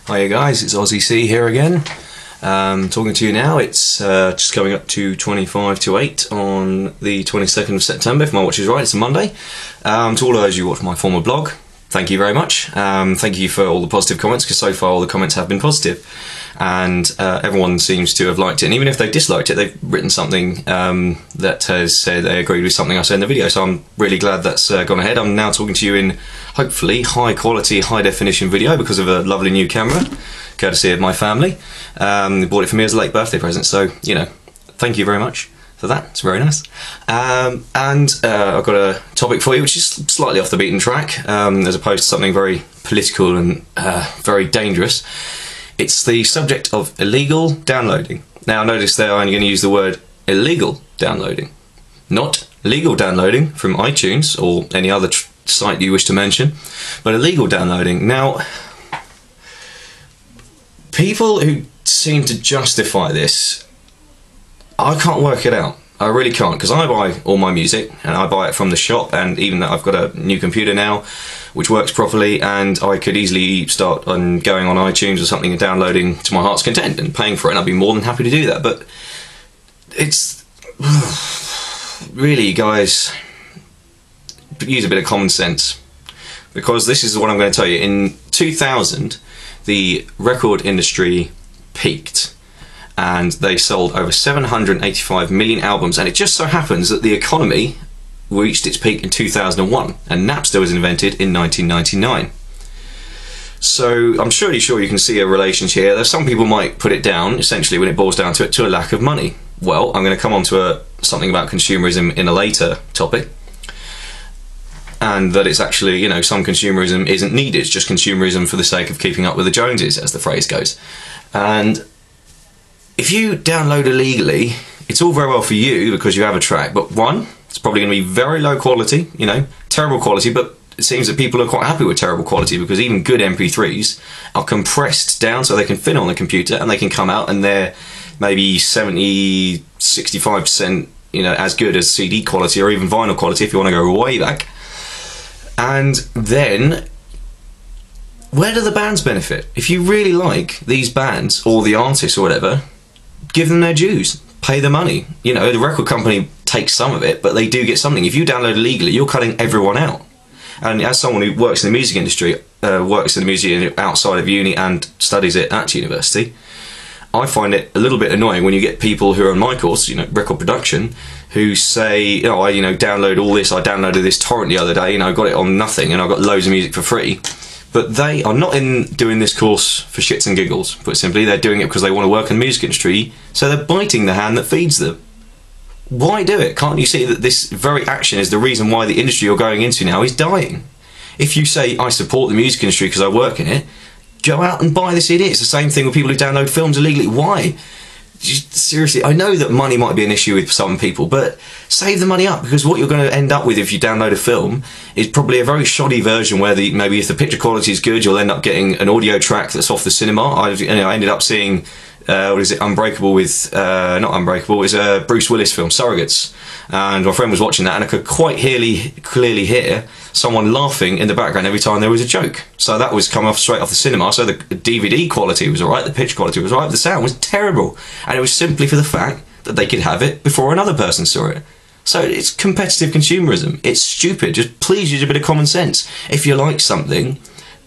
Hiya guys, it's Aussie C here again. Talking to you now. It's just coming up to 25 to 8 on the 22nd of September, if my watch is right. It's a Monday. To all of those who watch my former blog, thank you very much. Thank you for all the positive comments, because so far all the comments have been positive. And everyone seems to have liked it, and even if they disliked it, they've written something that has said they agreed with something I said in the video, so I'm really glad that's gone ahead. I'm now talking to you in, hopefully, high quality, high definition video because of a lovely new camera, courtesy of my family. They bought it for me as a late birthday present, so, you know, thank you very much for that, it's very nice. I've got a topic for you which is slightly off the beaten track, as opposed to something very political and very dangerous. It's the subject of illegal downloading. Now notice there I'm going to use the word illegal downloading, not legal downloading from iTunes or any other site you wish to mention, but illegal downloading. Now, people who seem to justify this, I can't work it out. I really can't, because I buy all my music and I buy it from the shop, and even though I've got a new computer now which works properly, and I could easily start on going on iTunes or something and downloading to my heart's content and paying for it, and I'd be more than happy to do that. But it's really, guys, use a bit of common sense, because this is what I'm going to tell you. In 2000 the record industry peaked and they sold over 785 million albums, and it just so happens that the economy reached its peak in 2001 and Napster was invented in 1999. So I'm surely sure you can see a relation here. There's some people might put it down, essentially, when it boils down to it, to a lack of money. Well, I'm going to come on to something about consumerism in a later topic, and that it's actually, you know, some consumerism isn't needed, it's just consumerism for the sake of keeping up with the Joneses, as the phrase goes. And if you download illegally, it's all very well for you because you have a track, but one, it's probably going to be very low quality, you know, terrible quality, but it seems that people are quite happy with terrible quality, because even good MP3s are compressed down so they can fit on the computer and they can come out and they're maybe 70, 65%, you know, as good as CD quality or even vinyl quality if you want to go way back. And then, where do the bands benefit? If you really like these bands or the artists or whatever, give them their dues, pay the money. You know, the record company takes some of it, but they do get something. If you download illegally, you're cutting everyone out. And as someone who works in the music industry, works in the music industry outside of uni and studies it at university, I find it a little bit annoying when you get people who are on my course, you know, record production, who say, oh, I download all this, I downloaded this torrent the other day, got it on nothing, and I got loads of music for free. But they are not doing this course for shits and giggles, put simply. They're doing it because they want to work in the music industry, so they're biting the hand that feeds them. Why do it? Can't you see that this very action is the reason why the industry you're going into now is dying? If you say, I support the music industry because I work in it, go out and buy the CD. It's the same thing with people who download films illegally. Why? Just, seriously, I know that money might be an issue with some people, but save the money up, because what you're going to end up with if you download a film is probably a very shoddy version where maybe if the picture quality is good, you'll end up getting an audio track that's off the cinema. I ended up seeing what is it, Unbreakable with, not Unbreakable, it's a Bruce Willis film, Surrogates, and my friend was watching that and I could quite clearly hear someone laughing in the background every time there was a joke. So that was coming off straight off the cinema, so the DVD quality was alright, the picture quality was alright, the sound was terrible, and it was simply for the fact that they could have it before another person saw it. So it's competitive consumerism. It's stupid. Just please use a bit of common sense. If you like something,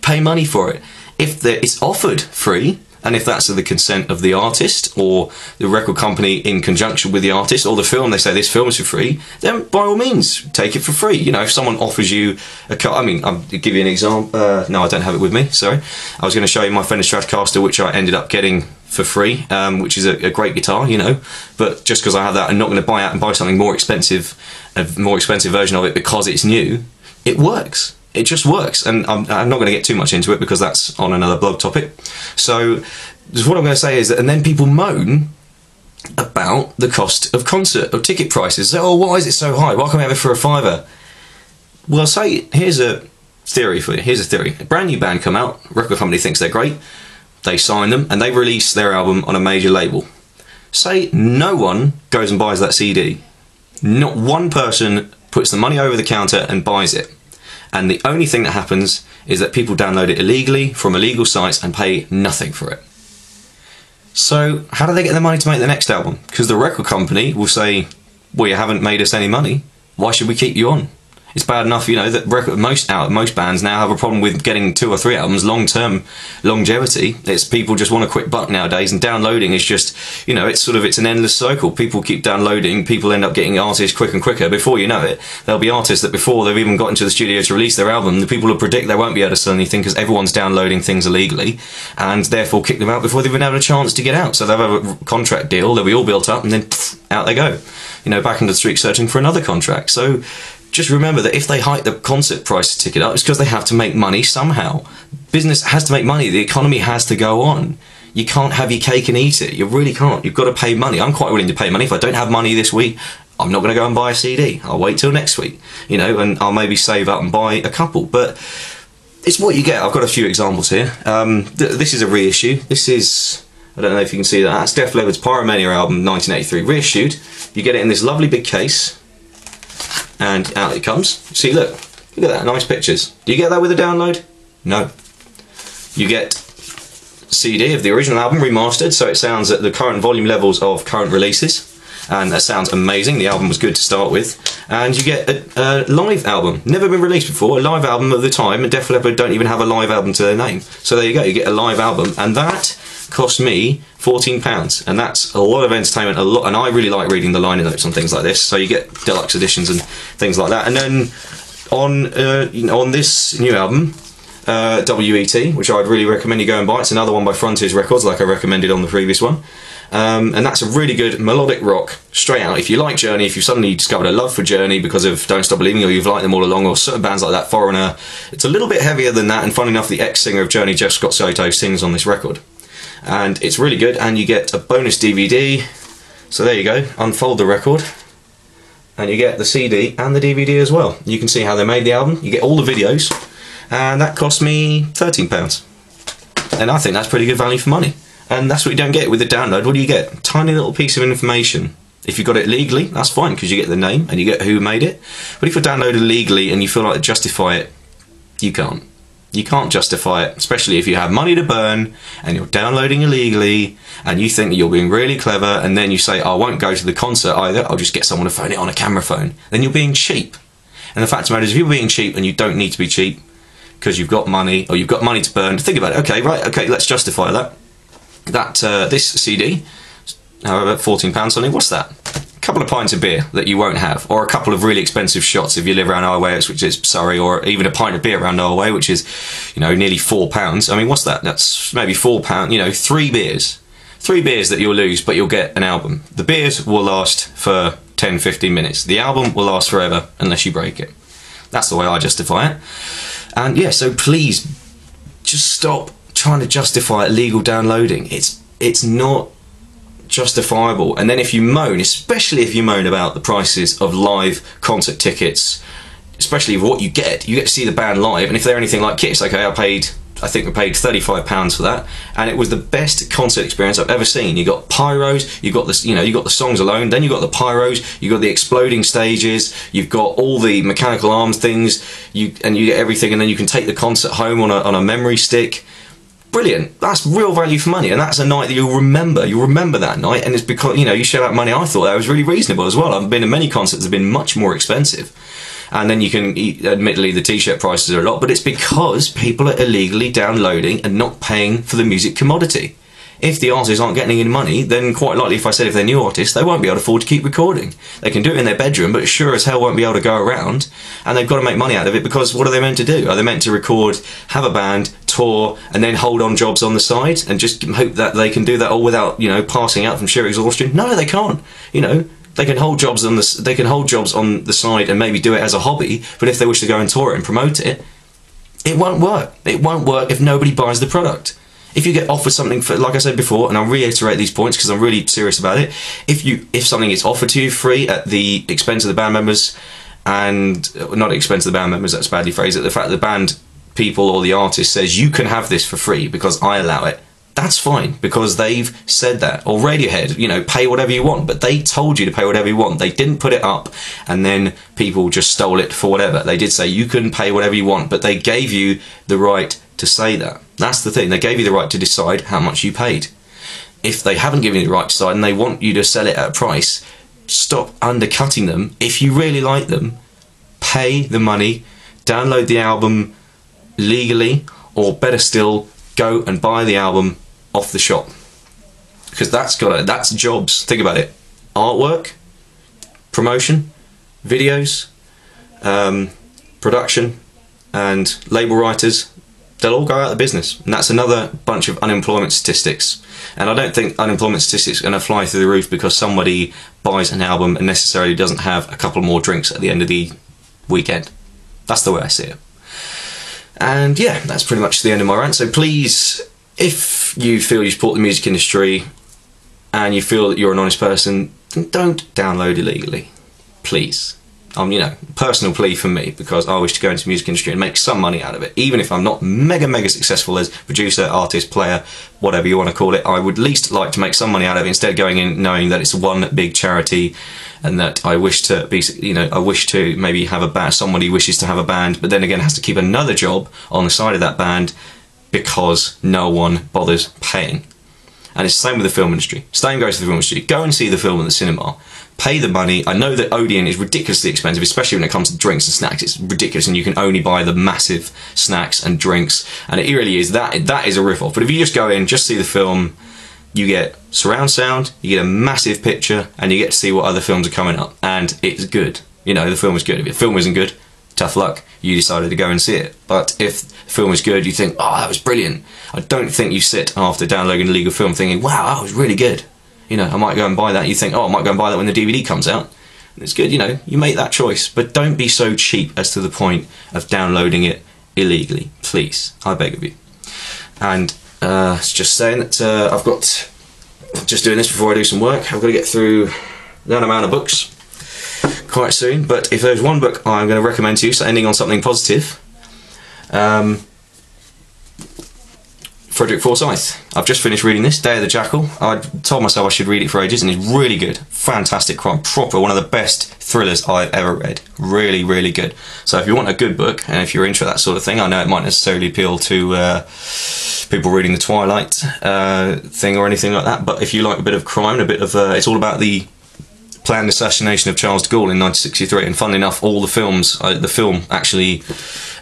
pay money for it. If it's offered free, and if that's with the consent of the artist or the record company in conjunction with the artist, or the film, they say this film is for free, then by all means take it for free. You know, if someone offers you a cut, I mean, I'll give you an example. No, I don't have it with me, sorry. I was going to show you my Fender Stratocaster, which I ended up getting for free, which is a great guitar, you know, but just because I have that, I'm not going to buy out and buy something more expensive, a more expensive version of it because it's new. It works. It just works, and I'm not going to get too much into it because that's on another blog topic. So just what I'm going to say is that, and then people moan about the cost of concert, of ticket prices. Say, oh, why is it so high? Why can't we have it for a £5? Well, say, here's a theory for you. Here's a theory. A brand new band come out, record company thinks they're great, they sign them, and they release their album on a major label. Say no one goes and buys that CD. Not one person puts the money over the counter and buys it. And the only thing that happens is that people download it illegally from illegal sites and pay nothing for it. So how do they get the money to make the next album? Because the record company will say, well, you haven't made us any money, why should we keep you on? It's bad enough, you know, that most bands now have a problem with getting 2 or 3 albums, long-term longevity. It's people just want a quick buck nowadays, and downloading is just, you know, it's an endless cycle. People keep downloading, people end up getting artists quicker and quicker. Before you know it, there'll be artists that before they've even got into the studio to release their album, the people will predict they won't be able to sell anything because everyone's downloading things illegally, and therefore kick them out before they've even had a chance to get out. So they'll have a contract deal, they'll be all built up, and then out they go. You know, back into the street searching for another contract. So just remember that if they hike the concert price ticket up, it's because they have to make money somehow. Business has to make money. The economy has to go on. You can't have your cake and eat it. You really can't. You've got to pay money. I'm quite willing to pay money. If I don't have money this week, I'm not going to go and buy a CD. I'll wait till next week, you know, and I'll maybe save up and buy a couple. But it's what you get. I've got a few examples here. This is a reissue. This is, I don't know if you can see that. That's Def Leppard's Pyromania album, 1983, reissued. You get it in this lovely big case. And out it comes. See, look at that, nice pictures. Do you get that with a download? No. You get CD of the original album remastered, so it sounds at the current volume levels of current releases, and that sounds amazing. The album was good to start with. And you get a live album, never been released before, a live album of the time, and Def Leppard don't even have a live album to their name. So there you go, you get a live album, and that cost me £14, and that's a lot of entertainment, and I really like reading the liner notes on things like this, so you get deluxe editions and things like that. And then on this new album, WET, which I'd really recommend you go and buy, it's another one by Frontiers Records, like I recommended on the previous one, and that's a really good melodic rock, straight out. If you like Journey, if you've suddenly discovered a love for Journey because of Don't Stop Believing, or you've liked them all along, or certain bands like that, Foreigner, it's a little bit heavier than that, and funny enough, the ex-singer of Journey, Jeff Scott Soto, sings on this record. And it's really good, and you get a bonus DVD. So there you go, unfold the record, and you get the CD and the DVD as well. You can see how they made the album, you get all the videos, and that cost me £13. And I think that's pretty good value for money. And that's what you don't get with the download. What do you get? A tiny little piece of information. If you got it legally, that's fine, because you get the name and you get who made it. But if you download it legally and you feel like to justify it, you can't. You can't justify it, especially if you have money to burn and you're downloading illegally and you think that you're being really clever, and then you say, oh, I won't go to the concert either, I'll just get someone to phone it on a camera phone. Then you're being cheap. And the fact of the matter is, if you're being cheap and you don't need to be cheap because you've got money, or you've got money to burn, think about it. Okay, right, okay, let's justify that. This CD, however, £14 something, what's that? Couple of pints of beer that you won't have, or a couple of really expensive shots if you live around our way, which is Surrey, or even a pint of beer around our way, which is, you know, nearly £4. I mean, what's that? That's maybe £4, you know, 3 beers. 3 beers that you'll lose, but you'll get an album. The beers will last for 10-15 minutes. The album will last forever unless you break it. That's the way I justify it. And yeah, so please just stop trying to justify illegal downloading. It's not justifiable. And then if you moan, especially if you moan about the prices of live concert tickets, especially what you get to see the band live, and if they're anything like Kiss, okay, I think we paid £35 for that, and it was the best concert experience I've ever seen. You got pyros, you got this, you know, you got the songs alone, then you got the pyros, you got the exploding stages, you've got all the mechanical arms things, and you get everything, and then you can take the concert home on a memory stick. Brilliant. That's real value for money, and that's a night that you'll remember. You'll remember that night, and it's because, you know, you shell out money. I thought that was really reasonable as well. I've been to many concerts that have been much more expensive, and then you can, admittedly, the t-shirt prices are a lot, but it's because people are illegally downloading and not paying for the music commodity. If the artists aren't getting any money, then quite likely, if I said if they're new artists, they won't be able to afford to keep recording. They can do it in their bedroom, but sure as hell won't be able to go around, and they've got to make money out of it, because what are they meant to do? Are they meant to record, have a band, tour, and then hold on jobs on the side, and just hope that they can do that all without, you know, passing out from sheer exhaustion? No, they can't. You know, they can hold jobs on the side and maybe do it as a hobby, but if they wish to go and tour it and promote it, it won't work. It won't work if nobody buys the product. If you get offered something for, like I said before, and I'll reiterate these points because I'm really serious about it, if something is offered to you free at the expense of the band members, and not at the expense of the band members, that's badly phrased, at the fact that the band people or the artist says you can have this for free because I allow it, that's fine, because they've said that. Or Radiohead, you know, pay whatever you want, but they told you to pay whatever you want. They didn't put it up and then people just stole it for whatever. They did say you can pay whatever you want, but they gave you the right to say that. That's the thing. They gave you the right to decide how much you paid. If they haven't given you the right to decide and they want you to sell it at a price, stop undercutting them. If you really like them, pay the money, download the album legally, or better still, go and buy the album off the shop, because that's jobs. Think about it: artwork, promotion, videos, production, and label writers. They'll all go out of business, and that's another bunch of unemployment statistics. And I don't think unemployment statistics are going to fly through the roof because somebody buys an album and necessarily doesn't have a couple more drinks at the end of the weekend. That's the way I see it. And yeah, that's pretty much the end of my rant. So please, if you feel you support the music industry and you feel that you're an honest person, don't download illegally, please. You know, personal plea from me, because I wish to go into the music industry and make some money out of it. Even if I'm not mega successful as producer, artist, player, whatever you want to call it, I would at least like to make some money out of it, instead of going in knowing that it's one big charity and that I wish to be, you know, I wish to maybe have a band, somebody wishes to have a band, but then again has to keep another job on the side of that band because no one bothers paying. And it's the same with the film industry. Same goes to the film industry. Go and see the film in the cinema. Pay the money. I know that Odeon is ridiculously expensive, especially when it comes to drinks and snacks. It's ridiculous, and you can only buy the massive snacks and drinks, and it really is, that is a rip-off. But if you just go in, just see the film, you get surround sound, you get a massive picture, and you get to see what other films are coming up, and it's good. You know, the film is good. If the film isn't good, tough luck, you decided to go and see it. But if the film is good, you think, oh, that was brilliant. I don't think you sit after downloading a legal film thinking, wow, that was really good. You know, I might go and buy that. You think, oh, I might go and buy that when the DVD comes out. It's good, you know, you make that choice. But don't be so cheap as to the point of downloading it illegally, please. I beg of you. And it's just saying that I'm just doing this before I do some work. I've got to get through that amount of books quite soon. But if there's one book I'm going to recommend to you, so ending on something positive, Frederick Forsyth. I've just finished reading this, Day of the Jackal. I told myself I should read it for ages, and it's really good. Fantastic crime, proper, one of the best thrillers I've ever read. Really, really good. So if you want a good book, and if you're into that sort of thing, I know it might necessarily appeal to people reading the Twilight thing or anything like that, but if you like a bit of crime, a bit of, it's all about the planned assassination of Charles de Gaulle in 1963, and funnily enough, all the films, the film actually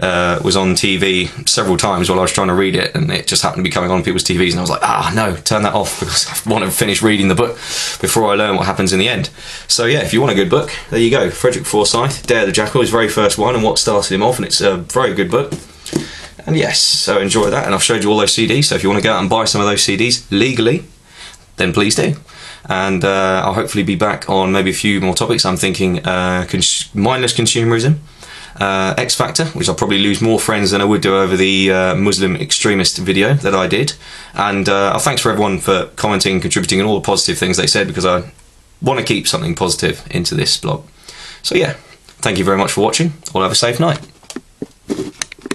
was on TV several times while I was trying to read it, and it just happened to be coming on people's TVs, and I was like, ah, no, turn that off, because I want to finish reading the book before I learn what happens in the end. So yeah, if you want a good book, there you go. Frederick Forsyth, Day of the Jackal, his very first one, and what started him off, and it's a very good book. And yes, so enjoy that, and I've showed you all those CDs, so if you want to go out and buy some of those CDs legally, then please do. And I'll hopefully be back on maybe a few more topics. I'm thinking mindless consumerism, X Factor, which I'll probably lose more friends than I would do over the Muslim extremist video that I did. And thanks for everyone for commenting, contributing, and all the positive things they said, because I want to keep something positive into this blog. So yeah, thank you very much for watching. All have a safe night.